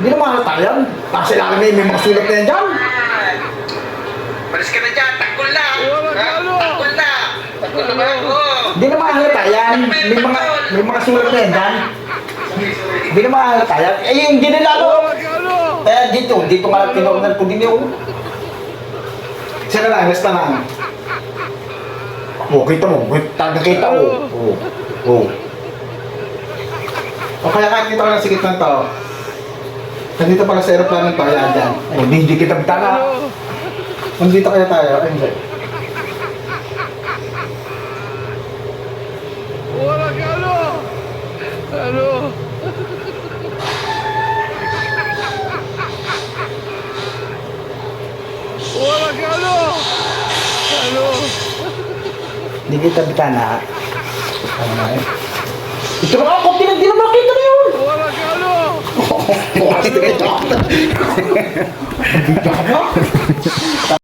Hindi na mahalata yan. Kasi lang may mga sulat na yan dyan. Malis ka na dyan, tanggol na! Tanggol na! Tanggol na ba ako? Hindi na mahalata yan. May mga sulat na yan dyan. Hindi na mahalata yan. Eh, yung ginilalo. Kaya dito nga lang tinornal ko din yung. Siya na lang, basta lang. Oh, kita mo. Tagakita ko. Oh. O kaya kahit dito ka lang sigit ng tao. Nandito pala sa aeroplano to, ayan dyan. Oh, hindi kita bitana. Nandito kaya tayo, ay hindi. Wala ka ano? Ano? Wala ka ano? Ano? Hindi kita bitana. Ano na eh? Ito na ako, hindi na makita na yun! Wala ka ano? Bukas na kayo. Hindi ka ba?